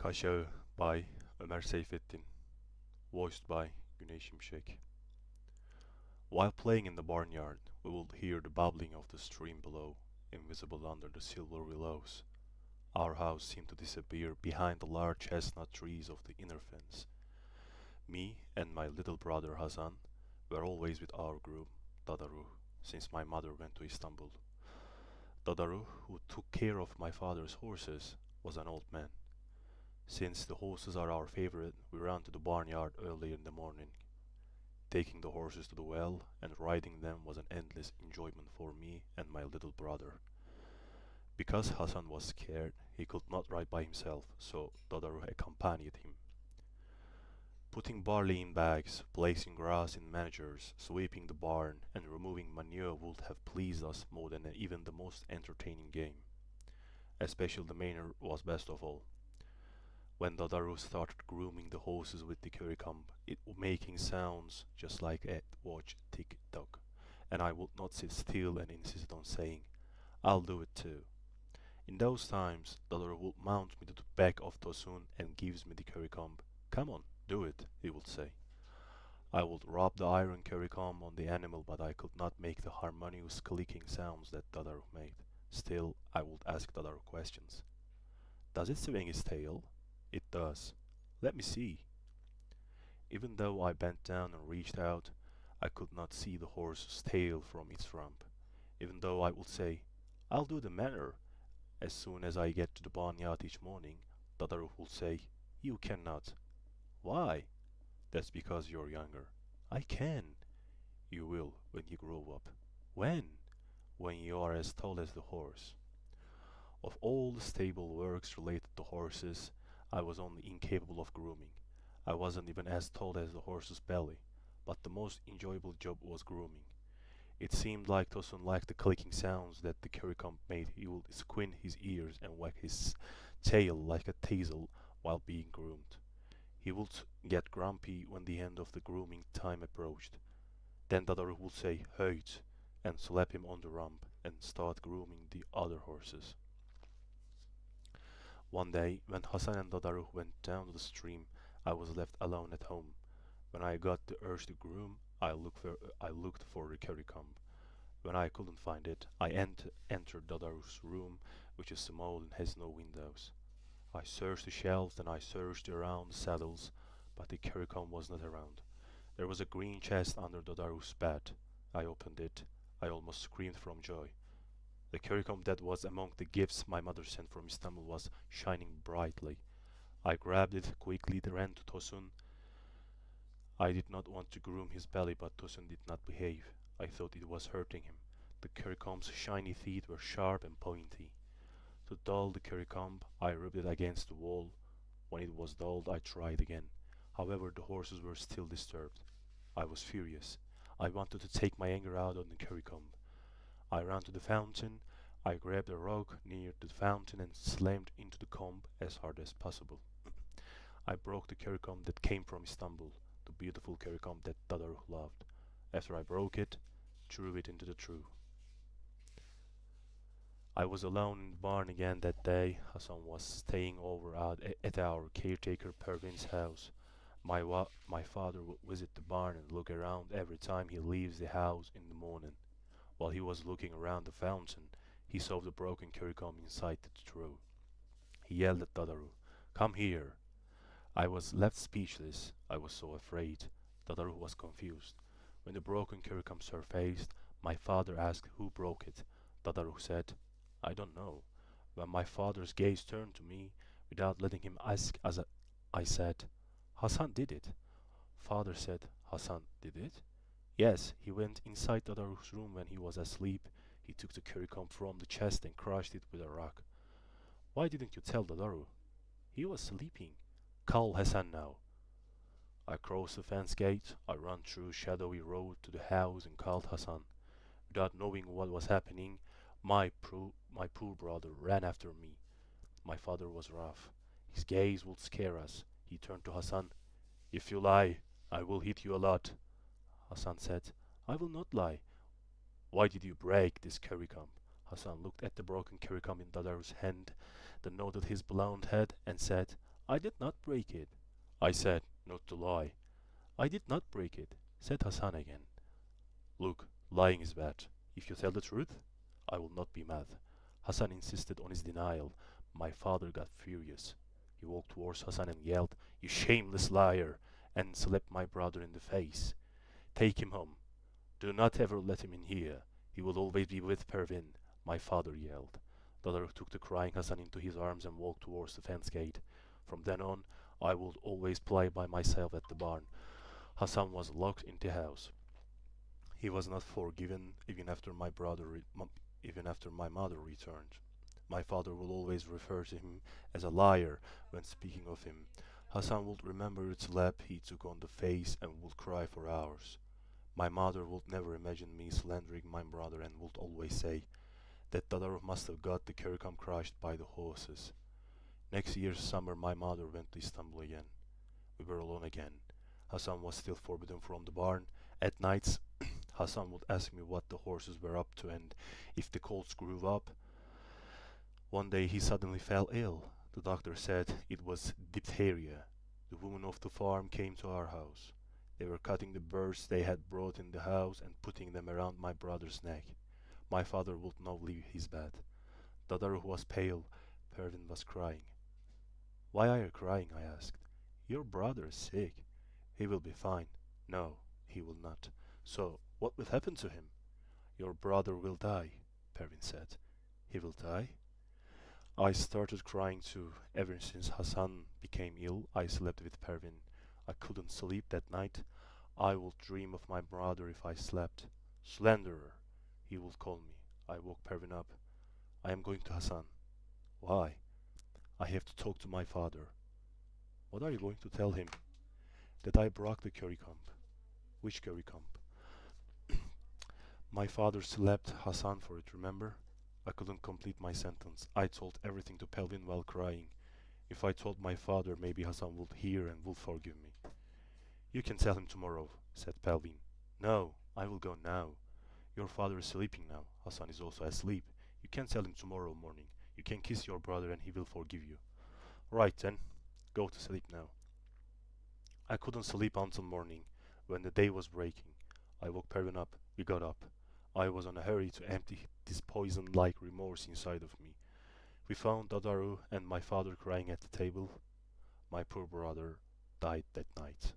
Kaşağı by Ömer Seyfettin, voiced by Güney Şimşek. While playing in the barnyard, we would hear the bubbling of the stream below, invisible under the silver willows. Our house seemed to disappear behind the large chestnut trees of the inner fence. Me and my little brother Hasan were always with our groom, Dadaru, since my mother went to Istanbul. Dadaru, who took care of my father's horses, was an old man. Since the horses are our favorite, we ran to the barnyard early in the morning. Taking the horses to the well and riding them was an endless enjoyment for me and my little brother. Because Hassan was scared, he could not ride by himself, so Dadaru accompanied him. Putting barley in bags, placing grass in managers, sweeping the barn, and removing manure would have pleased us more than even the most entertaining game. Especially the manure was best of all. When Dadaru started grooming the horses with the curry comb, it was making sounds just like a watch tick-tock, and I would not sit still and insisted on saying, "I'll do it too." In those times, Dadaru would mount me to the back of Tosun and gives me the curry comb. "Come on, do it," he would say. I would rub the iron curry comb on the animal, but I could not make the harmonious clicking sounds that Dadaru made. Still, I would ask Dadaru questions. "Does it swing its tail?" "It does." "Let me see." Even though I bent down and reached out, I could not see the horse's tail from its rump. Even though I would say, "I'll do the manner," as soon as I get to the barnyard each morning, Dadaru would say, "You cannot." "Why?" "That's because you're younger." "I can." "You will when you grow up." "When?" "When you are as tall as the horse." Of all the stable works related to horses, I was only incapable of grooming. I wasn't even as tall as the horse's belly, but the most enjoyable job was grooming. It seemed like Tosun liked the clicking sounds that the curry comb made. He would squint his ears and wag his tail like a teasel while being groomed. He would get grumpy when the end of the grooming time approached. Then Dadaru would say, "Höjt," and slap him on the rump and start grooming the other horses. One day, when Hassan and Dadaru went down to the stream, I was left alone at home. When I got the urge to groom, I looked for the curry comb. When I couldn't find it, I entered Dadaru's room, which is small and has no windows. I searched the shelves and I searched around the saddles, but the curry comb was not around. There was a green chest under Dadaru's bed. I opened it. I almost screamed from joy. The curry comb that was among the gifts my mother sent from Istanbul was shining brightly. I grabbed it quickly, ran to Tosun. I did not want to groom his belly, but Tosun did not behave. I thought it was hurting him. The curry comb's shiny teeth were sharp and pointy. To dull the curry comb, I rubbed it against the wall. When it was dulled, I tried again. However, the horses were still disturbed. I was furious. I wanted to take my anger out on the curry comb. I ran to the fountain. I grabbed a rock near the fountain and slammed into the comb as hard as possible. I broke the curry comb that came from Istanbul, the beautiful curry comb that Dadaru loved. After I broke it, threw it into the trough. I was alone in the barn again that day. Hassan was staying over at our caretaker Pervin's house. My father would visit the barn and look around every time he leaves the house in the morning. While he was looking around the fountain, he saw the broken curry comb inside the trough. He yelled at Dadaru, "Come here!" I was left speechless. I was so afraid. Dadaru was confused. When the broken curry comb surfaced, my father asked who broke it. Dadaru said, "I don't know." When my father's gaze turned to me, without letting him ask, I said, "Hassan did it." Father said, "Hassan did it?" "Yes, he went inside Dadaru's room when he was asleep. He took the curry comb from the chest and crushed it with a rock." "Why didn't you tell Dadaru?" "He was sleeping." "Call Hassan now." I crossed the fence gate. I ran through shadowy road to the house and called Hassan. Without knowing what was happening, my poor brother ran after me. My father was rough. His gaze would scare us. He turned to Hassan. "If you lie, I will hit you a lot." Hassan said, "I will not lie." "Why did you break this curry comb?" Hassan looked at the broken curry comb in Dadaru's hand, then nodded his blond head and said, I did not break it, I said, not to lie. I did not break it, said Hassan again. Look, lying is bad. If you tell the truth, I will not be mad. Hassan insisted on his denial. My father got furious. He walked towards Hassan and yelled, "You shameless liar!" and slapped my brother in the face. "Take him home. Do not ever let him in here. He will always be with Pervin," my father yelled. Dadar took the crying Hassan into his arms and walked towards the fence gate. From then on, I would always play by myself at the barn. Hassan was locked in the house. He was not forgiven even after my mother returned. My father would always refer to him as a liar when speaking of him. Hassan would remember the slap he took on the face and would cry for hours. My mother would never imagine me slandering my brother and would always say that Dadar must have got the curriculum crushed by the horses. Next year's summer my mother went to Istanbul again. We were alone again. Hassan was still forbidden from the barn. At nights, Hassan would ask me what the horses were up to and if the colts grew up. One day he suddenly fell ill. The doctor said it was diphtheria. The women of the farm came to our house. They were cutting the birds they had brought in the house and putting them around my brother's neck. My father would not leave his bed. Dadaru was pale. Pervin was crying. "Why are you crying?" I asked. "Your brother is sick. He will be fine." "No, he will not." "So, what will happen to him?" "Your brother will die," Pervin said. "He will die?" I started crying too. Ever since Hassan became ill, I slept with Pervin. I couldn't sleep that night. I would dream of my brother if I slept. "Slanderer," he would call me. I woke Pervin up. "I am going to Hassan." "Why?" "I have to talk to my father." "What are you going to tell him?" "That I broke the curry comb." "Which curry comb?" "My father slapped Hassan for it, remember?" I couldn't complete my sentence. I told everything to Pelvin while crying. If I told my father, maybe Hassan would hear and would forgive me. "You can tell him tomorrow," said Pelvin. "No, I will go now. Your father is sleeping now. Hassan is also asleep. You can tell him tomorrow morning. You can kiss your brother and he will forgive you." "Right then, go to sleep now." I couldn't sleep until morning, when the day was breaking. I woke Pervin up. We got up. I was in a hurry to empty this poison-like remorse inside of me. We found Dadaru and my father crying at the table. My poor brother died that night.